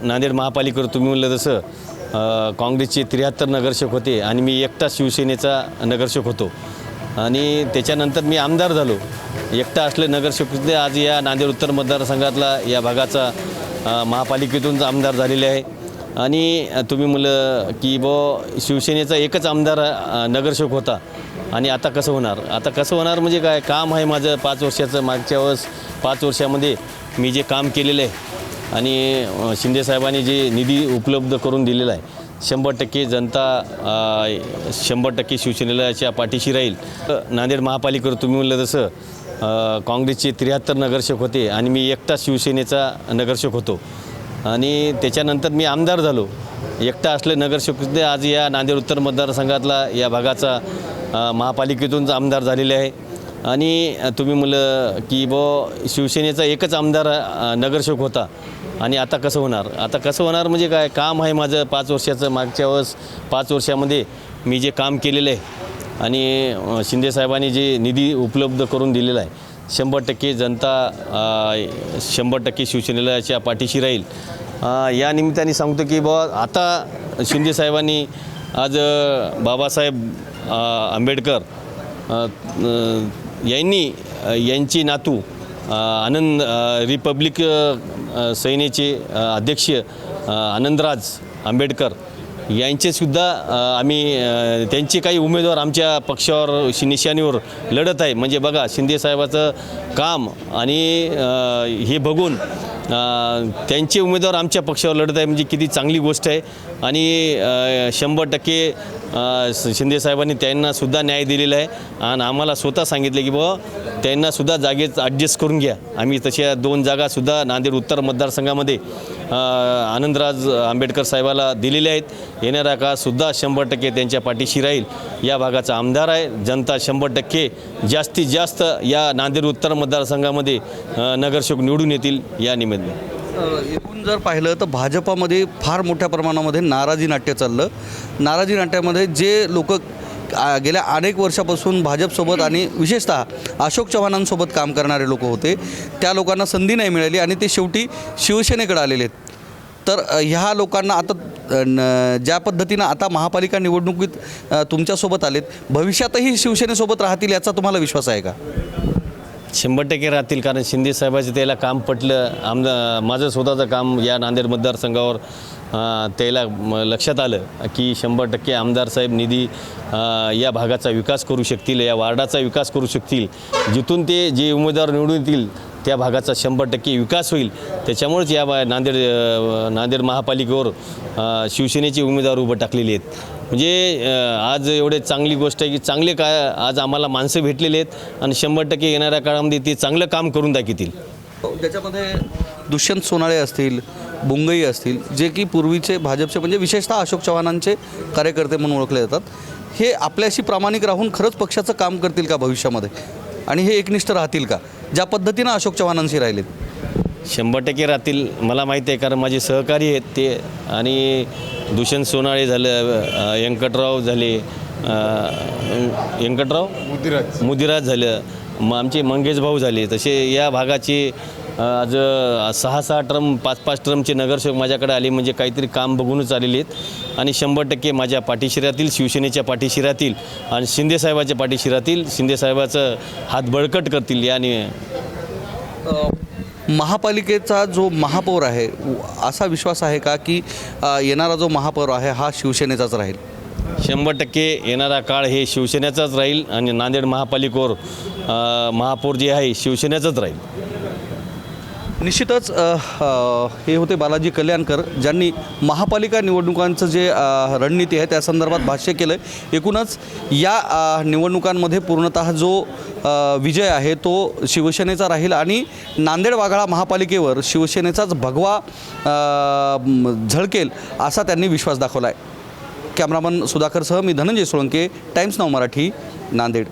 नांदेड महापालिकेवर तुम्ही म्हणलं तसं काँग्रेसचे 73 नगरसेवक होते आणि मी एकटा शिवसेनेचा नगरसेवक होतो आणि त्याच्यानंतर मी आमदार झालो. एकटा असले नगरसेवक होते. आज या नांदेड उत्तर मतदारसंघातला या भागाचा महापालिकेतून आमदार झालेले आहे. आणि तुम्ही म्हणलं की शिवसेनेचा एकच आमदार नगरसेवक होता आणि आता कसं होणार? आता कसं होणार म्हणजे काय, काम आहे माझं 5 वर्षाचं. मागच्या वेळेस 5 वर्षामध्ये मी जे काम केलेलं आहे आणि शिंदेसाहेबांनी जे निधी उपलब्ध करून दिलेला आहे, 100% जनता 100% शिवसेनेच्या पाठीशी राहील. नांदेड महापालिकेवर तुम्ही म्हणलं तसं काँग्रेसचे 73 नगरसेवक होते आणि मी एकटा शिवसेनेचा नगरसेवक होतो आणि त्याच्यानंतर मी आमदार झालो. एकटा असले नगरसेवक होते. आज या नांदेड उत्तर मतदारसंघातला या भागाचा महापालिकेतून आमदार झालेले आहे. आणि तुम्ही म्हणलं की शिवसेनेचा एकच आमदार नगरसेवक होता आणि आता कसं होणार? आता कसं होणार म्हणजे काय, काम आहे माझं 5 वर्षाचं. मागच्या वेळेस 5 वर्षामध्ये मी जे काम केलेलं आहे आणि शिंदेसाहेबांनी जे निधी उपलब्ध करून दिलेला आहे, 100% जनता 100% शिवसेनेच्या पाठीशी राहील. या निमित्ताने सांगतो की आता शिंदेसाहेबांनी आज बाबासाहेब आंबेडकर यांची नातू आनंद रिपब्लिक सेनेचे अध्यक्ष आनंदराज आंबेडकर यांचेसुद्धा आम्ही त्यांचे काही उमेदवार आमच्या पक्षावर निशाणीवर लढत आहे. म्हणजे बघा, शिंदेसाहेबाचं काम आणि हे बघून त्यांचे उमेदवार आमच्या पक्षावर लढत आहे म्हणजे किती चांगली गोष्ट आहे. आणि 100% शिंदेसाहेबांनी त्यांनासुद्धा न्याय दिलेला आहे आणि आम्हाला स्वतः सांगितले की त्यांनासुद्धा जागेत ॲडजस्ट करून घ्या. आम्ही तशा 2 जागासुद्धा नांदेड उत्तर मतदारसंघामध्ये आनंदराज आंबेडकर साहेबाला दिलेल्या आहेत. येणाऱ्या काळातसुद्धा 100% त्यांच्या पाठीशी राहील. या भागाचा आमदार आहे. जनता 100% जास्तीत जास्त या नांदेड उत्तर मतदारसंघामध्ये नगरसेवक निवडून येतील. या निमित्ताने एकूण जर पाहिलं तर भाजपामध्ये फार मोठ्या प्रमाणामध्ये नाराजी नाट्य चाललं. नाराजी नाट्यामध्ये जे लोक गेल्या अनेक वर्षापासून भाजपसोबत आणि विशेषतः अशोक चव्हाणांसोबत काम करणारे लोक होते, त्या लोकांना संधी नाही मिळाली आणि ते शेवटी शिवसेनेकडे आलेले आहेत. तर ह्या लोकांना आता ज्या पद्धतीनं आता महापालिका निवडणुकीत तुमच्यासोबत आलेत, भविष्यातही शिवसेनेसोबत राहतील याचा तुम्हाला विश्वास आहे का? 100% राहतील. कारण शिंदेसाहेबाचं त्याला काम पटलं. माझं स्वतःचं काम या नांदेड मतदारसंघावर त्याला लक्षात आलं की 100% आमदार साहेब निधी या भागाचा विकास करू शकतील, या वार्डाचा विकास करू शकतील. जिथून ते जे उमेदवार निवडून येतील त्या भागाचा 100% विकास होईल. त्याच्यामुळेच या नांदेड महापालिकेवर शिवसेनेचे उमेदवार उभं टाकलेले आहेत. म्हणजे आज एवढे चांगली गोष्ट आहे की चांगले आज आम्हाला माणसं भेटलेले आहेत आणि 100% येणाऱ्या काळामध्ये ते चांगलं काम करून दाखवतील. त्याच्यामध्ये दुष्यंत सोनाळे असतील, बुंगई असतील, जे की पूर्वीचे भाजपचे म्हणजे विशेषतः अशोक चव्हाणांचे कार्यकर्ते म्हणून ओळखले जातात, हे आपल्याशी प्रामाणिक राहून खरंच पक्षाचं काम करतील का भविष्यामध्ये आणि हे एकनिष्ठ राहतील का ज्या पद्धतीनं अशोक चव्हाणांशी राहिलेत? 100% राहतील. मला माहिती आहे, कारण माझे सहकारी आहेत ते. आणि दुष्यंत सोनाळे झालं, व्यंकटराव झाले, मुदिराज झालं, आमचे मंगेश भाऊ झाले. तसे या भागाचे आज 6-6 टर्म 5-5 टर्मचे नगरसेवक माझ्याकडे आले म्हणजे काहीतरी काम बघूनच आलेले आहेत. आणि 100% माझ्या पाठीशी राहतील, शिवसेनेच्या पाठीशी राहतील आणि शिंदेसाहेबाच्या पाठीशी राहतील. शिंदेसाहेबाचं हात बळकट करतील. याने महापालिकेचा जो महापौर आहे असा विश्वास आहे का की येणारा जो महापौर आहे हा शिवसेनेचाच राहील? 100% येणारा काळ हे शिवसेनेचाच राहील आणि नांदेड महापालिकेवर महापौर जे आहे शिवसेनेचाच राहील. निश्चितच हे होते बालाजी कल्याणकर, ज्यांनी महापालिका निवडणुकांचं जे रणनीती आहे त्या संदर्भात भाष्य केलं. एकूणच या निवडणुकांमध्ये पूर्णतः जो विजय आहे तो शिवसेनेचा राहील आणि नांदेड वाघाळा महापालिकेवर शिवसेनेचाच भगवा झळकेल असा त्यांनी विश्वास दाखवला आहे. कॅमेरामन सुधाकरसह मी धनंजय सोळंके, टाइम्स नाऊ मराठी, नांदेड.